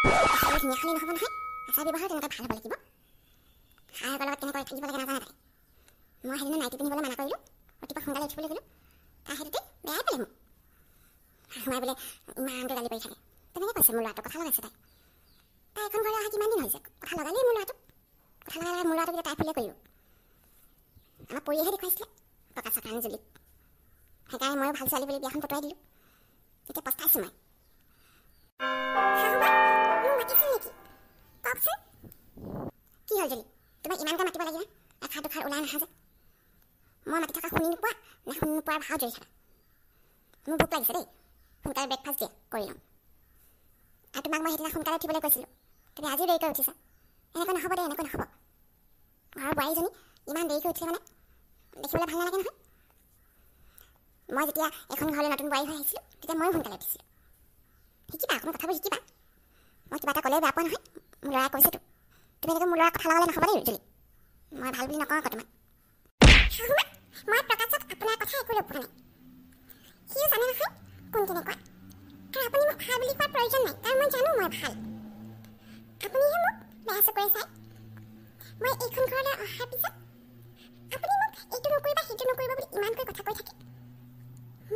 ধুনীয়া খালি নহ'ব নহয়, আচাৰ ব্যৱহাৰ তেনেকৈ ভাল হ'ব লাগিব। খাৰৰ লগত কেনেকৈ থাকিব লাগে নাজানে তাই। মই সেইদিনা নাইটি পিন্ধিবলৈ মানা কৰিলোঁ, ৰাতিপুৱা সোনকালে উঠিবলৈ ক'লোঁ, তাই সেইটোতে বেয়াই পালে মোক। সোমাই বোলে ইমানটো গালি পাৰি থাকে, তেনেকৈ কৈছে মোৰ ল'ৰাটোক। কথা লগাইছে তাই। তাই এখন ঘৰলৈ অহা কিমান দিন হৈছে, কথা লগালেই মোৰ ল'ৰাটোক। কথা লগাই মোৰ ল'ৰাটোক এতিয়া তাই ফুলে কৰিলোঁ। আমাক পৰিয়েহে দেখুৱাইছিলে প্ৰকাশৰ কাৰণে জুলিক। সেইকাৰণে ময়ো ভাল ছোৱালী বুলি বিয়াখন পতুৱাই দিলোঁ। এতিয়া পস্তাইছোঁ মই। মোক মাতিছিল নেকি কওকচোন? কি হ'ল জুলি, তোমাক ইমানকৈ মাতিব লাগিলে? এষাৰ দুষাৰ ওলাই নাহা যে। মই মাতি থকা শুনি নোপোৱা নে শুনি নোপোৱাৰ ভাও জৰি থাকা? মোৰ ভোক লাগিছে দেই, সোনকালে ব্ৰেকফাষ্ট দিয়া কৰি লওঁ। আৰু তোমাক মই সেইদিনা সোনকালে উঠিবলৈ কৈছিলোঁ, তুমি আজিও দেৰিকৈ উঠিছা। এনেকৈ নহ'ব দেই, এনেকৈ নহ'ব। ঘৰৰ বোৱাৰীজনী ইমান দেৰিকৈ উঠিলে মানে দেখিবলৈ ভাল নালাগে নহয়। মই যেতিয়া এখন ঘৰলৈ নতুন বোৱাৰী হৈ আহিছিলোঁ, তেতিয়া ময়ো সোনকালে উঠিছিলোঁ। শিকিবা, অকণমান কথাবোৰ শিকিবা। মই কিবা এটা ক'লেই বেয়া পোৱা নহয়, মোৰ ল'ৰাই কৈছেতো। তুমি এনেকৈ মোৰ ল'ৰাৰ কথা লগালে নহ'ব দেই জুলি। মই ভাল বুলি নকওঁ আকৌ তোমাক। মই প্ৰকাশক আপোনাৰ কথা একো লগ পোৱা নাই। সিও জানে নহয় কোন কেনেকুৱা। আৰু আপুনি মোক ভাল বুলি কোৱাৰ প্ৰয়োজন নাই, কাৰণ মই জানো মই ভাল। আপুনিহে মোক বেয়া চকুৰে চাই। মই এইখন ঘৰলৈ অহাৰ পিছত আপুনি মোক এইটো নকৰিবা সেইটো নকৰিবা বুলি ইমানকৈ কথা কৈ থাকে।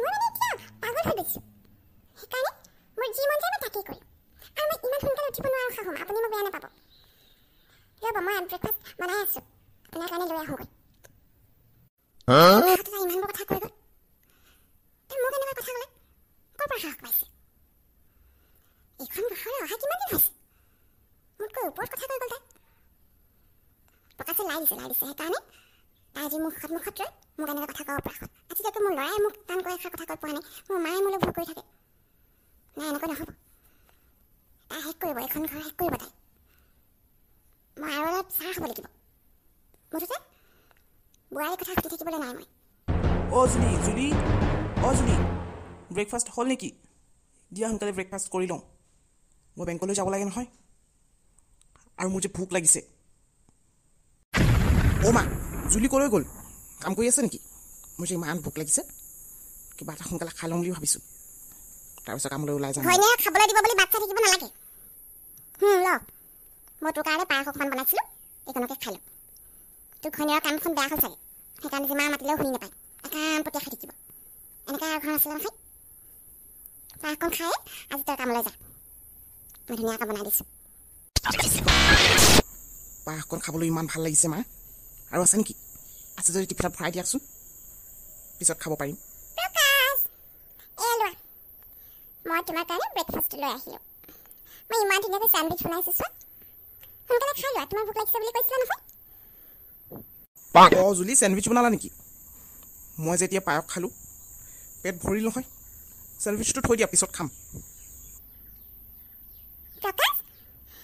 মই মানে এতিয়া পাগল হৈ গৈছোঁ। সেইকাৰণে মোৰ যি মন যায় মই তাকেই কৰিম। আৰু মই ইমান সোনকালে উঠিব নোৱাৰোঁ শাহুমা, আপুনি মোক বেয়া নাপাব। ৰ'ব, মই ব্ৰেকফাষ্ট বনাই আছোঁ, আপোনাৰ কাৰণে লৈ আহোঁগৈ। ইমানবোৰ কথা কৈ গ'ল। মোক এনেকুৱা কথা ক'লে ক'ৰ পৰা সাহস পাইছে? এইখন ঘৰলৈ অহা কিমান দিন হৈছে? মোতকৈ ওপৰত কথা কৈ গ'ল তাই। প্ৰকাশে লাই দিছে সেইকাৰণে তাই আজি মুখত ৰৈ মোক এনেকৈ কথা ক'ব পৰা হ'ল। আজিলৈকে মোৰ ল'ৰাই মোক টানকৈ এষাৰ কথা কৈ পোৱা নাই। মোৰ মায়ে মোলৈ ভুল কৰি থাকে। নাই, এনেকৈ নহ'ব। তাই শেষ কৰিব, এইখন ঘৰ শেষ কৰিব তাই। মই আৰু অলপ চাহ খাব লাগিব। মুঠতে বোৱাৰীৰ কথা সুধি থাকিবলৈ নাই মই। জুলি, ব্ৰেকফাষ্ট হ'ল নেকি? দিয়া সোনকালে ব্ৰেকফাষ্ট কৰি লওঁ। মই বেংকলৈ যাব লাগে নহয়, আৰু মোৰ যে ভোক লাগিছে। মা, জুলি ক'লৈ গ'ল? কাম কৰি আছে নেকি? মোৰ যে ইমান ভোক লাগিছে, কিবা এটা সোনকালে খাই লওঁ বুলি ভাবিছোঁ। তাৰপিছত কামলৈ ওলাই যাম। ঘৈণীয়ে খাবলৈ দিব বুলি বাট চাই থাকিব নালাগে। ল, মই তোৰ কাৰণে পায়স অকণমান বনাইছিলোঁ, এইকণকে খাই ল। তোৰ ঘৈণীয়েৰ কাণখন বেয়া হ'ল চাগে, সেইকাৰণে যিমান মাতিলেও শুনি নাপায়, একাণপতীয়া খাই থাকিব। এনেকৈ আৰু ঘৰ আছিলে নহয়। চাহকণ খাই আজি তই কামলৈ যা, মই ধুনীয়াকৈ বনাই দিছোঁ। পায়সকণ খাবলৈ ইমান ভাল লাগিছে মা। আৰু আছে নেকি? আছে যদি টিফিনত ভৰাই দিয়াচোন, পিছত খাব পাৰিম। মই তোমাৰ কাৰণে ব্ৰেকফাষ্ট লৈ আহিলোঁ। মই ইমান ধুনীয়াকৈ চেণ্ডউইচ বনাইছোঁ চোৱা। সোনকালে খাই লোৱা, তোমাৰ ভোক লাগিছে বুলি কৈছিলা নহয়। জুলি, চেণ্ডউইচ বনালা নেকি? মই যেতিয়া পায়স খালোঁ, পেট ভৰিল নহয়। চেণ্ডউইচটো থৈ দিয়া, পিছত খাম। প্ৰকাশ,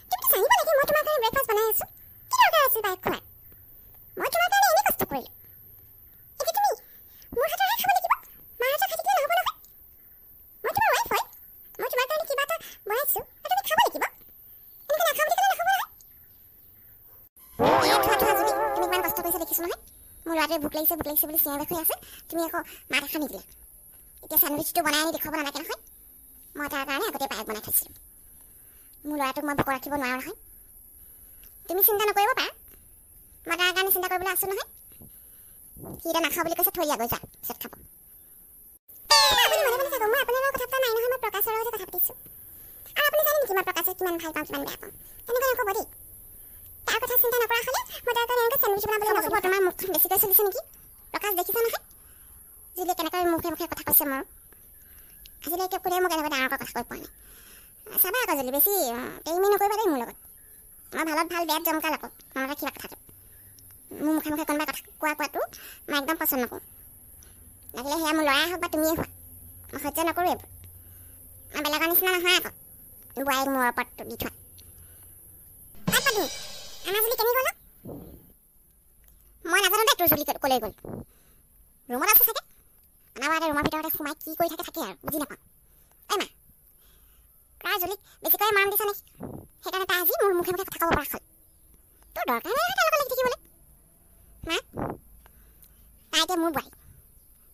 তুমিতো জানিব লাগে মই তোমাৰ কাৰণে ব্ৰেকফাষ্ট বনাই আছোঁ। কি দৰকাৰ আছিল পায়স খোৱাৰ? মই তোমাৰ কাৰণে এনেই কষ্ট কৰিলোঁ। এতিয়া তুমি মোৰ হাতৰহে খাব লাগিব। মাৰ হাতৰ খাই থাকিলে নহ'ব নহয়। মই তোমাৰ ৱাইফ হয়, মই তোমাৰ কাৰণে কিবা এটা বনাইছোঁ আৰু তুমি খাব লাগিব। এনেকৈ নাখাওঁ বুলি ক'লে নহ'ব নহয়। জুলি, তুমি ইমান কষ্ট কৰিছা দেখিছোঁ নহয়। মোৰ ল'ৰাটোৱে ভোক লাগিছে বুলি চিঞৰ বাখৰ হৈ আছে, তুমি আকৌ মাত এষাৰ নিদিলা। এতিয়া চেণ্ডউইচটো বনাই আনি দেখুৱাব নালাগে নহয়। মই তাৰ কাৰণে আগতে পায়স বনাই থৈছিলোঁ। মোৰ ল'ৰাটোক মই ভোক ৰাখিব নোৱাৰোঁ নহয়। তুমি চিন্তা নকৰিব পাৰা, মই তাৰ কাৰণে চিন্তা কৰিবলৈ আছোঁ নহয়। সি এতিয়া নাখাওঁ বুলি কৈছে, থৈ দিয়া গৈ যা, পিছত খাব। আপুনি মনে মনে থাকক, মই আপোনাৰ লগত কথা পতা নাই নহয়, মই প্ৰকাশৰ লগতে কথা পাতিছোঁ। আৰু আপুনি জানে নেকি মই প্ৰকাশক কিমান ভাল পাওঁ, কিমান বেয়া পাওঁ? তেনেকৈ নক'ব দেই। তাৰ কথা চিন্তা নকৰা হ'লে মই তাৰ কাৰণে এনেকৈ চেণ্ডউইচ বনাবলৈ নক'ব। তোমাৰ মুখখন বেছিকৈ চলিছে নেকি? প্ৰকাশ দেখিছা নহয় জুলিয়ে কেনেকৈ মুখে কথা কৈছে মোৰ। আজিলৈকে কোনেও মোক এনেকৈ ডাঙৰকৈ কথা কৈ পোৱা নাই। চাবা আকৌ জুলি, বেছি টেইমি নকৰিবা দেই মোৰ লগত। মই ভালত ভাল, বেয়াত জমকাল আকৌ, মনত ৰাখিবা কথাটো। মোৰ মুখে কোনোবাই কথা কোৱাটো মই একদম পচন্দ নকৰোঁ। লাগিলে সেয়া মোৰ ল'ৰাই হওক বা তুমিয়ে হোৱা, মই সহ্য নকৰোঁ এইবোৰ। মই বেলেগৰ নিচিনা নহয় আকৌ, বোৱাৰীক মোৰ ওপৰত দি থোৱা। আমাৰ জুলি কেনি গ'ল? মই নাজানো দেই তোৰ জুলি ক'লৈ গ'ল। ৰুমত আছে চাগে। আমাৰ ৰুমৰ ভিতৰতে সোমাই কি কৰি থাকে আৰু বুজি নাপাওঁ। মা, প্ৰায় জুলিক বেছিকৈ মৰম দিছা নেকি? সেইকাৰণে তাই আজি মোৰ মুখে কথা ক'ব পৰা হ'ল। তোৰ দৰকাৰ নাই তাৰ লগত লাগি থাকিবলৈ। মা, তাই এতিয়া মোৰ বোৱাৰী,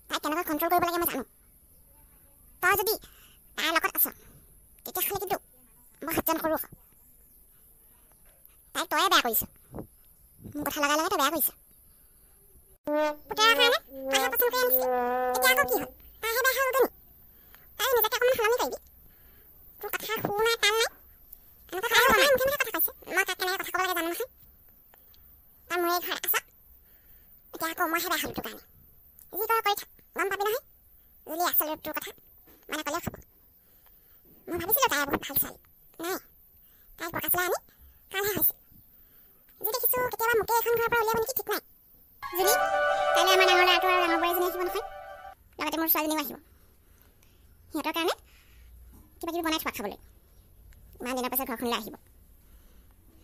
তাইক কেনেকৈ কণ্ট্ৰল কৰিব লাগে মই জানো। তই যদি তাইৰ লগত আছ, তেতিয়াহ'লে কিন্তু মই সহ্য নকৰোঁ। তই বেয়া কৰিছ মোৰ কথা লগাই লগাই তই বেয়া কৰিছ পুতেৰা কাৰণে তাইহে পচন্দ কৰি আনিছিলি এতিয়া আকৌ কি হ'ল তাইহে বেয়া হৈ গ'ল তাই নিজকে অকণমান সলনি কৰিবি তোৰ কথা সুৰ নাই তাল নাই এনেকুৱা কথা মুখে মুখে কথা কৈছে মই তাক কেনেকৈ কথা ক'ব লাগে জানো নহয় তই মোৰ এই ঘৰত আছ এতিয়া আকৌ মইহে বেয়া হ'লো তোৰ কাৰণে যি তই কৰি থাক গম পাবি নহয় যদি আচল তোৰ কথা মানে ক'লেও খাব মই ভাবিছিলোঁ তাই বহুত ভাল ছোৱালী নাই তাইক পকাচলাই আনি কাৰণহে হৈছে যি দেখিছোঁ কেতিয়াবা মোকে এখন ঘৰৰ পৰা উলিয়াব নেকি ঠিক নাই যদি কাইলৈ আমাৰ ডাঙৰ ল'ৰাটো আৰু ডাঙৰ বোৱাৰী এজনী আহিব নহয় লগতে মোৰ ছোৱালীজনীও আহিব সিহঁতৰ কাৰণে কিবা কিবি বনাই থোৱা খাবলৈ ইমান দিনৰ পাছত ঘৰখনলৈ আহিব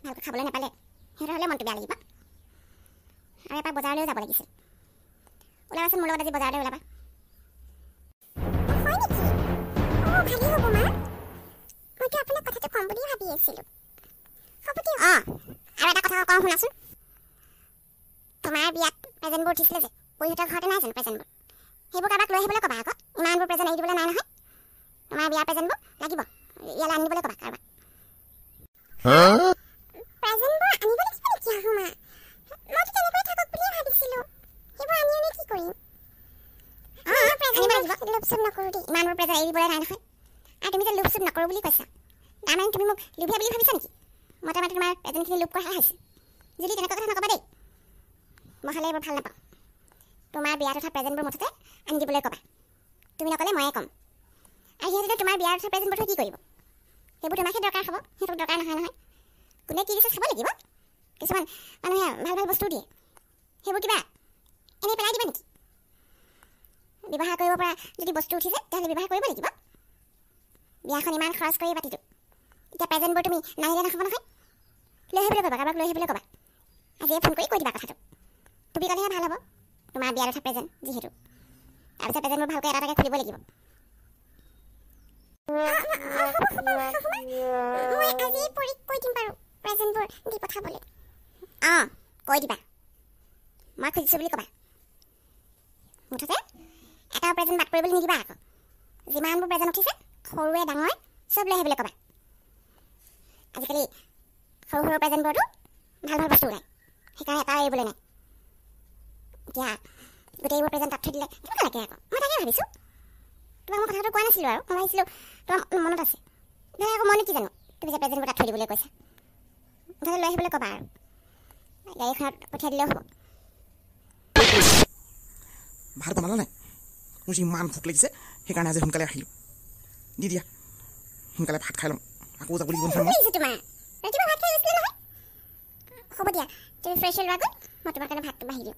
ভালকৈ খাবলৈ নাপালে সিহঁতৰ হ'লে মনটো বেয়া লাগিব আৰু এপাক বজাৰলৈও যাব লাগিছিল ওলাবাচোন মোৰ লগত আজি বজাৰলৈ ওলাবা হয় নেকি ভালেই হ'ব মা মইতো আপোনাক কথাটো ক'ম বুলি ভাবি আছিলোঁ হ'ব দিয়ক আৰু এটা কথা কওঁ শুনাচোন তোমাৰ বিয়াত প্ৰেজেণ্টবোৰ উঠিছিলে যে পৰিহঁতৰ ঘৰতে নাই জানো প্ৰেজেণ্টবোৰ সেইবোৰ কাৰোবাক লৈ আহিবলৈ ক'বা আকৌ ইমানবোৰ প্ৰেজেণ্ট এৰি দিবলৈ নাই নহয় তোমাৰ বিয়াৰ প্ৰেজেণ্টবোৰ লাগিব ইয়ালৈ আনি দিবলৈ ক'বা কাৰোবাক প্ৰেজেণ্টবোৰ আনিব লাগিব নেকি আহোঁ মা মইতো তেনেকৈ থাকক বুলিয়ে ভাবিছিলোঁ সেইবোৰ আনি আনি কি কৰিম লোভ চুপ নকৰোঁ দেই ইমানবোৰ প্ৰেজেণ্ট এৰি দিবলৈ নাই নহয় আৰু তুমি যে লোভ চুপ নকৰোঁ বুলি কৈছা তাৰমানে তুমি মোক লোভীয়া বুলি ভাবিছা নেকি মই তাৰমানে তোমাৰ প্ৰেজেণ্টখিনি লোভ কৰাহে হৈছে যদি তেনেকুৱা কথা নক'বা দেই মই হ'লে এইবোৰ ভাল নাপাওঁ তোমাৰ বিয়াত উঠা প্ৰেজেণ্টবোৰ মুঠতে আনি দিবলৈ ক'বা তুমি নক'লে ময়ে ক'ম আৰু সিহঁতে তোমাৰ বিয়াত উঠা প্ৰেজেণ্টবোৰ থৈ কি কৰিব সেইবোৰ তোমাকহে দৰকাৰ হ'ব সিহঁতক দৰকাৰ নহয় নহয় কোনে কি দিছে চাব লাগিব কিছুমান মানুহে ভাল ভাল বস্তু দিয়ে সেইবোৰ কিবা এনেই পেলাই দিবা নেকি ব্যৱহাৰ কৰিব পৰা যদি বস্তু উঠিছে তেতিয়াহ'লে ব্যৱহাৰ কৰিব লাগিব বিয়াখন ইমান খৰচ কৰি পাতিটো এতিয়া প্ৰেজেণ্টবোৰ তুমি নাহিলে নাখাব নহয় লৈ আহিবলৈ ক'বা কাৰোবাক লৈ আহিবলৈ ক'বা আজিয়ে ফোন কৰি কৈ দিবা কথাটো তুমি ক'লেহে ভাল হ'ব তোমাৰ বিয়াত উঠা প্ৰেজেণ্ট যিহেতু তাৰপিছত প্ৰেজেণ্টবোৰ ভালকৈ এটা এটাকৈ খুলিব লাগিব মই আজি পৰীক কৈ দিম বাৰু প্ৰেজেণ্টবোৰ দি পঠাবলৈ কৈ দিবা মই খুজিছোঁ বুলি ক'বা মুঠতে এটাও প্ৰেজেণ্ট বাদ কৰিবলৈ নিদিবা আকৌ যিমানবোৰ প্ৰেজেণ্ট উঠিছে সৰুৱে ডাঙৰে চব লৈ আহিবলৈ ক'বা আজিকালি সৰু সৰু প্ৰেজেণ্টবোৰতো ভাল ভাল বস্তু ওলায় সেইকাৰণে এটাও এৰিবলৈ নাই এতিয়া গোটেইবোৰ প্ৰেজেণ্ট তাত থৈ দিলে কেনেকুৱা লাগে আকৌ মই তাকে ভাবিছোঁ তোমাক মই কথাটো কোৱা নাছিলোঁ আৰু মই ভাবিছিলোঁ তোমাৰ মনত আছে নহয় আকৌ মনত কি জানো তুমি যে প্ৰেজেণ্টবোৰ তাত থৈ দিবলৈ কৈছা মুঠতে লৈ আহিবলৈ ক'বা আৰু গাড়ীখনত পঠিয়াই দিলেও হ'ব ভাত বনালা নাই মোৰ যে ইমান ভোক লাগিছে সেইকাৰণে আজি সোনকালে আহিলোঁ দি দিয়া সোনকালে ভাত খাই ল'ম আকৌ যাব লাগিব নহয় তোমাৰ ৰাতিপুৱা ভাত খাই গৈছিলে নহয় হ'ব দিয়া তুমি ফ্ৰেছ হৈ লোৱা গ'ল মই তোমাৰ কাৰণে ভাতটো বাঢ়ি দিওঁ